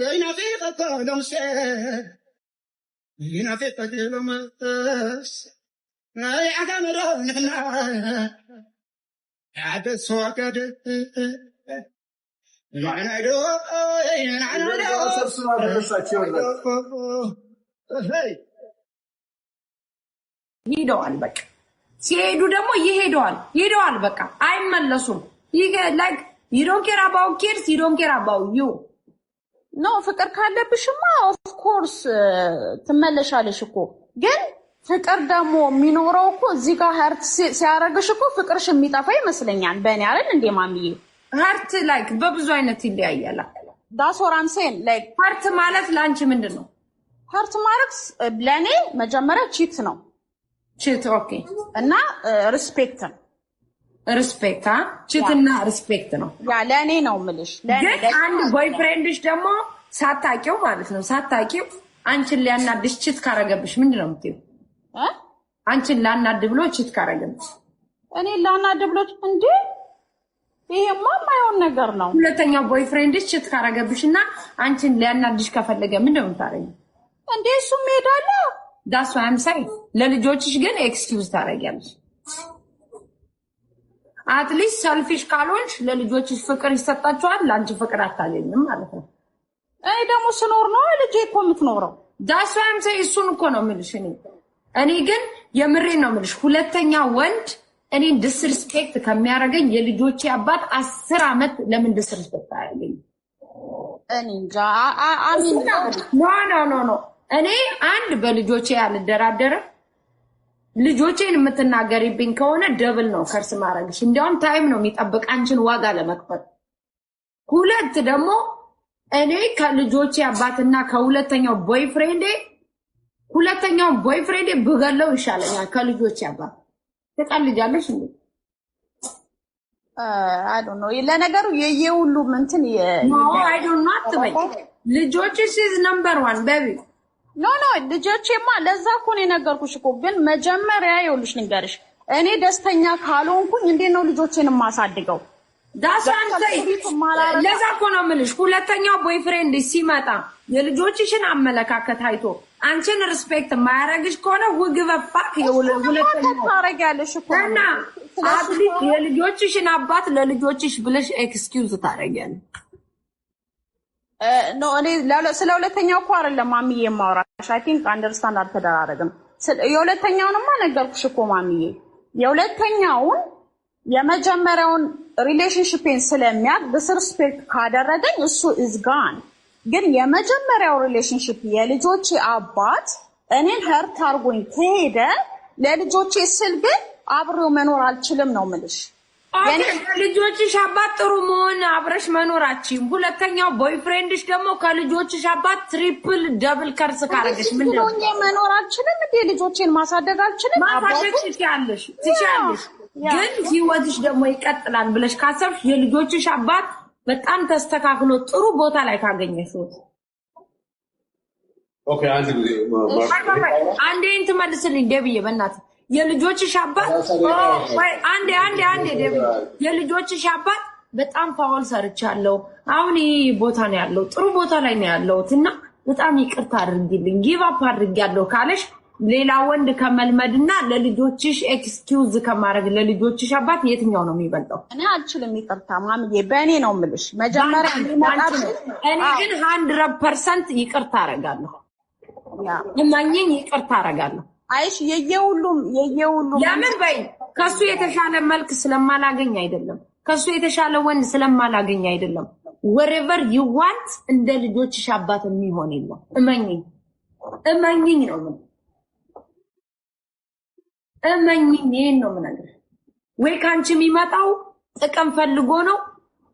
ينافقك لمس ينافقك لمس يا عمر نحنا عاد سوكد ሄደዋል በቃ ሲሄዱ ደግሞ ይሄደዋል በቃ አይመለሱም like you don't care about kids you don't care about you no ፍቅር ካለብሽማ of course ትመለሻለሽ እኮ ግን ፍቅር ደግሞ የሚኖረው እኮ እዚህ ጋር ሀርት ሲያረግሽ እኮ ፍቅርሽ የሚጠፋ ይመስለኛል በእኔ አይደል እንዴ ማሚዬ ሀርት like በብዙ አይነት ይለያያል that's what I'm saying like ሀርት ማለት ላንቺ ምንድነው ሀርት ማለት ለኔ መጀመሪያ ቺት ነው ቺት ኦኬ እና ሪስፔክት ቺትና ሪስፔክት ነው ያ ለኔ ነው ምልሽ ለኔ አንድ ቦይፍሬንድሽ ደግሞ ሳታቂው ማለት ነው ሳታቂው አንቺን ሊያናድሽ ቺት ካረገብሽ ምንድነው የምትይው አንቺን ላናድ ብሎ ቺት ካረገብሽ እኔ ላናድ ብሎ እንዴ ይሄማ ማይሆን ነገር ነው ሁለተኛው ቦይፍሬንድሽ ቺት ካረገብሽና አንቺን ሊያናድሽ ከፈለገ ምንድነው የምታረጊው እንዴ እሱ ሜዳለ that's what I'm saying ለልጆችሽ ግን ኤክስኪውዝ ታረጊያለሽ አትሊስት ሰልፊሽ ካልሆንሽ ለልጆችሽ ፍቅር ይሰጣቸዋል ላንቺ ፍቅር አታገኝም ማለት ነው እኔ ደግሞ ስኖር ነው ልጄ እኮ የምትኖረው that's what I'm saying እሱን እኮ ነው የምልሽ እኔ ግን የምሬን ነው የምልሽ ሁለተኛ ወንድ እኔ ዲስሪስፔክት ከሚያረገኝ የልጆቼ አባት 10 አመት ለምን ዲስሪስፔክት አያረገኝ እኔ እንጃ አሚን ኖ እኔ አንድ በልጆቼ ያልደራደረ ልጆቼን የምትናገሪብኝ ከሆነ ደብል ነው ከርስ ማረግሽ እንዲያውም ታይም ነው የሚጠብቅ አንቺን ዋጋ ለመክፈል ሁለት ደግሞ እኔ ከልጆቼ አባትና ከሁለተኛው ቦይፍሬንዴ ብገለው ይሻለኛል ከልጆቼ አባት ተቃልጃለሽ እንዴ I don't know ለነገሩ የየሁሉ እንትን I don't know አትበይ ልጆችሽ is number 1 baby ኖ ልጆቼማ ለዛ እኮ ነው የነገርኩሽ እኮ ግን መጀመሪያ ይኸውልሽ ንገርሽ እኔ ደስተኛ ካልሆንኩኝ እንዴት ነው ልጆቼን ማሳድገው ለዛ እኮ ነው የምልሽ ሁለተኛው ቦይፍሬንድ ሲመጣ የልጆችሽን አመለካከት አይቶ አንቺን ሪስፔክት ማያረግሽ ከሆነ ውግበፋክ ሁለተኛው ታረጋለሽ እኮ እና አትሊስት የልጆችሽን አባት ለልጆችሽ ብለሽ ኤክስኪውዝ ታረጋለሽ ኖ እኔ ስለ ሁለተኛው እኮ አይደለም ማሚዬ ማውራሽ አይ ቲንክ አንደርስታንድ አልተደራረግም የሁለተኛውንማ ነገርኩሽ እኮ ማሚዬ የሁለተኛውን የመጀመሪያውን ሪሌሽንሺፕን ስለሚያቅ ዲስሪስፔክት ካደረገኝ እሱ is gone ግን የመጀመሪያው ሪሌሽንሺፕ የልጆቼ አባት እኔን ሀርት አርጎኝ ከሄደ ለልጆቼ ስል ግን አብሬው መኖር አልችልም ነው ምልሽ ልጆችሽ አባት ጥሩ መሆን አብረሽ መኖራችን ሁለተኛው ቦይፍሬንድሽ ደግሞ ከልጆችሽ አባት ትሪፕል ደብል ከርስ ካረገሽ ምንድነው መኖር አልችልም እንዴ ልጆቼን ማሳደግ አልችልም ማሳደግ ትችያለሽ ግን ህይወትሽ ደግሞ ይቀጥላል ብለሽ ካሰብሽ የልጆችሽ አባት በጣም ተስተካክሎ ጥሩ ቦታ ላይ ካገኘሽው ኦኬ አንዴ እንት መልስልኝ ደብዬ በእናትህ የልጆችሽ አባት አንዴ ደብዬ የልጆችሽ አባት በጣም ፋውል ሰርቻለሁ አሁን ይሄ ቦታ ነው ያለው ጥሩ ቦታ ላይ ነው ያለውትና በጣም ይቅርታ አድርጊልኝ ጊቭ አፕ አድርጊያለሁ ካለሽ ሌላ ወንድ ከመልመድና ለልጆችሽ ኤክስኪውዝ ከማድረግ ለልጆችሽ አባት የትኛው ነው የሚበልጠው እኔ አልችልም ይቅርታ ማምዬ በእኔ ነው ምልሽ መጀመሪያ እኔ ግን 100% ይቅርታ አረጋለሁ እማኝኝ ይቅርታ አረጋለሁ አይሽ የየሁሉም ለምን በይ ከሱ የተሻለ መልክ ስለማላገኝ አይደለም ከሱ የተሻለ ወንድ ስለማላገኝ አይደለም wherever you want እንደ ልጆችሽ አባት የሚሆን የለም እመኝኝ ነው እመኝኝ ነው ምናገር ወይ ካንቺ የሚመጣው ጥቅም ፈልጎ ነው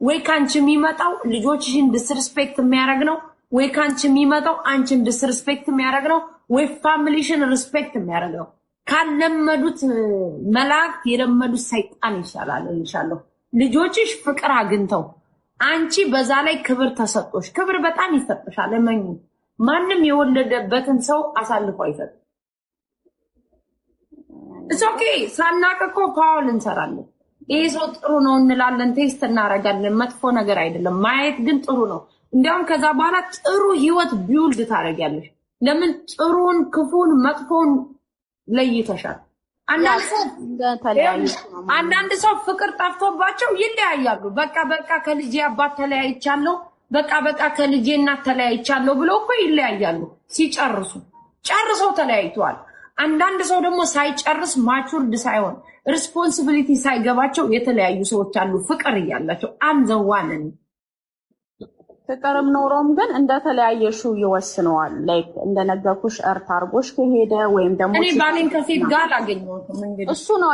ወይ ካንቺ የሚመጣው ልጆችሽን ዲስሪስፔክት የሚያረግ ነው ወይ ካንቺ የሚመጣው አንቺን ዲስሪስፔክት የሚያረግ ነው ወይ ፋሚሊሽን ሪስፔክት የሚያረግ ነው ካለመዱት መላእክት የለመዱት ሰይጣን ይሻላል እንሻለው ልጆችሽ ፍቅር አግኝተው አንቺ በዛ ላይ ክብር ተሰጥቶሽ ክብር በጣም ይሰጥሻል እመኝ ማንም የወለደበትን ሰው አሳልፎ አይሰጥ It's okay ሳናቀቆ ፓውል እንሰራለን ይሄ ሰው ጥሩ ነው እንላለን ቴስት እናረጋለን መጥፎ ነገር አይደለም ማየት ግን ጥሩ ነው እንዲያውም ከዛ በኋላ ጥሩ ህይወት ቢውልድ ታደርጊያለሽ። ለምን ጥሩን ክፉን መጥፎን ለይተሻል። አንዳንድ ሰው ፍቅር ጠፍቶባቸው ይለያያሉ። በቃ ከልጄ አባት ተለያይቻለሁ፣ በቃ ከልጄ እናት ተለያይቻለሁ ብሎ እኮ ይለያያሉ። ጨርሰው ተለያይተዋል። አንዳንድ ሰው ደግሞ ሳይጨርስ ማቹርድ ሳይሆን ሪስፖንሲቢሊቲ ሳይገባቸው የተለያዩ ሰዎች አሉ። ፍቅር እያላቸው አንዘዋንን ፍቅርም ኖሮም ግን እንደተለያየሹ ይወስነዋል። ላይክ እንደነገርኩሽ እርት አርጎሽ ከሄደ ወይም ደግሞ እኔ ባሌን ከሴት ጋር አገኘሁትም እንግዲህ እሱ ነው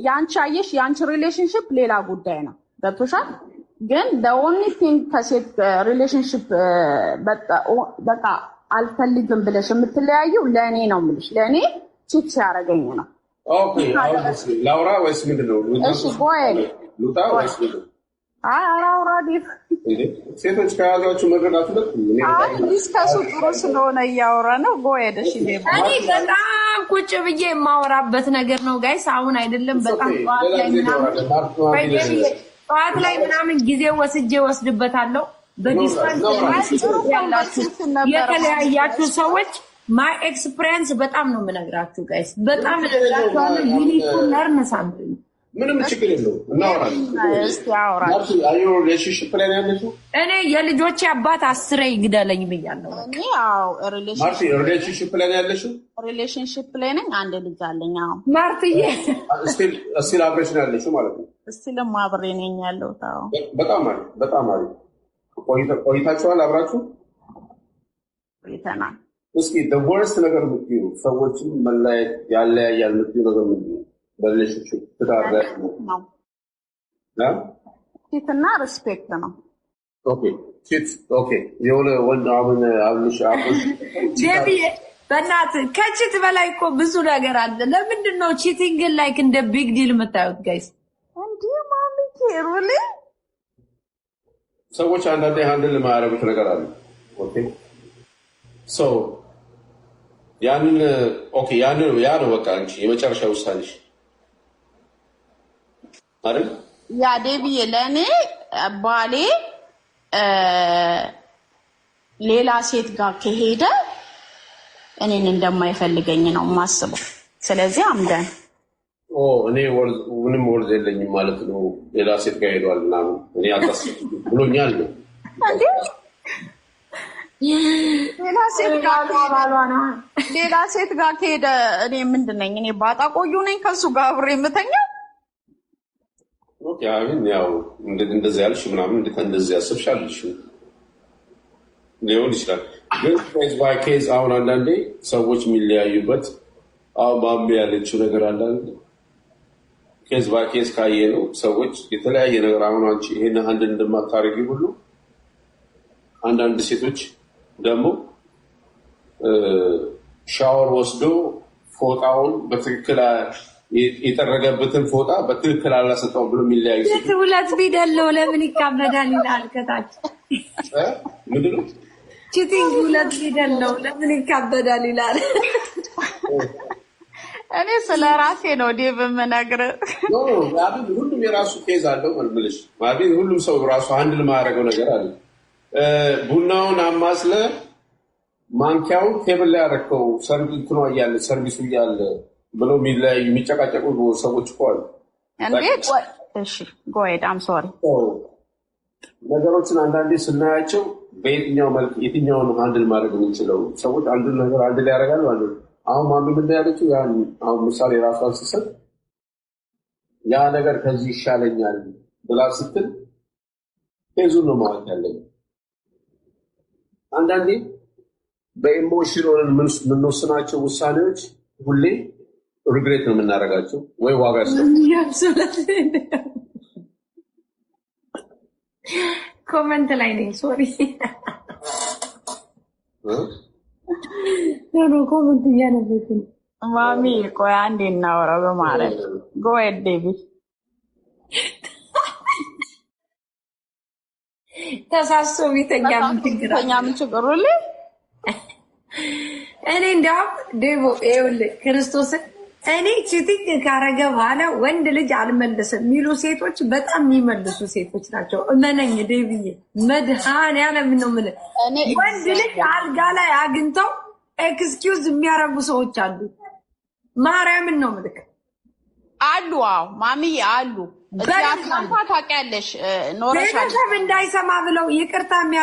ያንቺ አየሽ፣ ያንቺ ሪሌሽንሺፕ ሌላ ጉዳይ ነው። ገብቶሻል? ግን the only thing ከሴት ሪሌሽንሺፕ በቃ አልፈልግም ብለሽ የምትለያዩ ለእኔ ነው የምልሽ። ለእኔ ቺት ሲያደርገኝ ነው። ኦኬ ላውራ ወይስ ምንድነው? እሺ ቆይ ሉጣ ወይስ ምንድነው? አራውራ ዲፍ ሴቶች ከያዟችሁ መረዳቱበት ዲስከሱ ጥሩ ስለሆነ እያወራ ነው። ጎሄድ እሺ እኔ በጣም ቁጭ ብዬ የማወራበት ነገር ነው ጋይስ። አሁን አይደለም በጣም ጠዋት ላይ ምናምን ጊዜ ወስድበታለሁ። በዲስታንስ ያላችሁ የተለያያችሁ ሰዎች ማይ ኤክስፒሪየንስ በጣም ነው የምነግራችሁ ጋይስ። በጣም ለራሷን ዩኒክ ለርን ሳምቲንግ ምንም ችግር የለውም። እናወራለን። እኔ የልጆቼ አባት 10 ይግደለኝ ብያለሁ። ሪሌሽንሺፕ ላይ ነው ያለሽው? ሪሌሽንሺፕ ላይ ነኝ። አንድ ልጅ አለኝ። አዎ ማርትዬ እስቲል አብረሽ ነው ያለሽው ማለት ነው? እስቲልም አብሬ ነኝ ያለሁት። አዎ በጣም አሪፍ። ቆይታችኋል አብራችሁ? ቆይተናል። እስኪ ወርስት ነገር የምትይው ሰዎችን መለያየት ያለያያል የምትይው ነገር ምንድን ነው? በሪሌሽንሺፕ ትዳር ነው ፊትና ሪስፔክት ነው። ኦኬ የሆነ ወንድ አሁን አብልሽ ዴቪ በእናትህ ከቺት በላይ እኮ ብዙ ነገር አለ። ለምንድን ነው ቺቲንግን ላይክ እንደ ቢግ ዲል የምታዩት ጋይስ? እንዴ ማሚኬ ሩሊ ሰዎች አንዳንዴ ሃንድል የማያደርጉት ነገር አለ። ኦኬ ሶ ያንን ያ ነው በቃ አንቺ የመጨረሻ ውሳኔሽ አይደል? ያ ዴቪዬ ለእኔ ባሌ ሌላ ሴት ጋር ከሄደ እኔን እንደማይፈልገኝ ነው የማስበው። ስለዚህ አምደን እኔ ምንም ወርዝ የለኝም ማለት ነው። ሌላ ሴት ጋር ሄዷል ምናምን እኔ አልታስብም ብሎኛል ነው እንዴ? ሌላ ሴት ጋር ከሄደ እኔ ምንድን ነኝ? እኔ ባጣ ቆዩ ነኝ ከሱ ጋር አብሬ የምተኛው? ኦኬ አሁን ያው እንደዚህ ያልሽ ምናምን እንደዚህ ያሰብሽ አልሽ ሊሆን ይችላል። ግን ኬዝ ባይ ኬዝ አሁን አንዳንዴ ሰዎች የሚለያዩበት አሁን ማሜ ያለችው ነገር አለ። ኬዝ ባይ ኬዝ ካየ ነው ሰዎች የተለያየ ነገር አሁን አንቺ ይሄን አንድ እንደማታረጊ ሁሉ አንዳንድ ሴቶች ደግሞ ሻወር ወስዶ ፎጣውን በትክክል የጠረገበትን ፎጣ በትክክል አላሰጠውም ብሎ የሚለያዩ ሴት ሁለት ቢደለው ለምን ይካበዳል ይላል ከታች። ምንድን ነው ቺቲንግ ሁለት ቢደለው ለምን ይካበዳል ይላል። እኔ ስለ ራሴ ነው ዴቭ የምነግርህ። ሁሉም የራሱ ኬዝ አለው መልምልሽ ሁሉም ሰው ራሱ አንድ ለማያደርገው ነገር አለ። ቡናውን አማስለ ማንኪያውን ቴብል ላይ ያደረከው ሰርቪሱ እያለ ብሎ የሚጨቃጨቁ ሰዎች እኮ አሉ። እንዴት? እሺ ጎሄድ አም ሶሪ። ነገሮችን አንዳንዴ ስናያቸው በየትኛው መልክ የትኛውን ሃንድል ማድረግ የምንችለው ሰዎች አንድ ነገር አንድ ላይ ያደርጋሉ። አሁን ማሚ ምንድን ያለችው አሁን ምሳሌ ራሷን ስትሰጥ ያ ነገር ከዚህ ይሻለኛል ብላ ስትል ኬዙን ነው ማለት ያለኝ። አንዳንዴ በኢሞሽን ሆነን የምንወስናቸው ውሳኔዎች ሁሌ ሪግሬት ነው የምናደርጋቸው ወይ ዋጋ ኮመንት ላይ ነኝ ሶሪ ኖ ኮመንት እያነበብኩ ማሚ ቆይ አንዴ እናወራ በማለት ጎሄድ ዴቪድ ተሳስቶ ቢተኛ ምን ችግር አለ? እኔ እንደውም ዴቮ ይኸውልህ ክርስቶስን እኔ ቺቲንግ ካረገ በኋላ ወንድ ልጅ አልመለስም የሚሉ ሴቶች በጣም የሚመልሱ ሴቶች ናቸው። እመነኝ ዴቪዬ፣ መድኃኒዓለም ነው የምልህ። ወንድ ልጅ አልጋ ላይ አግኝተው ኤክስኪውዝ የሚያረጉ ሰዎች አሉ። ማርያምን ነው የምልህ አሉ። አዎ ማሚዬ አሉ። እዚያ ታውቂያለሽ ኖረሻል። ቤተሰብ እንዳይሰማ ብለው ይቅርታ የሚያ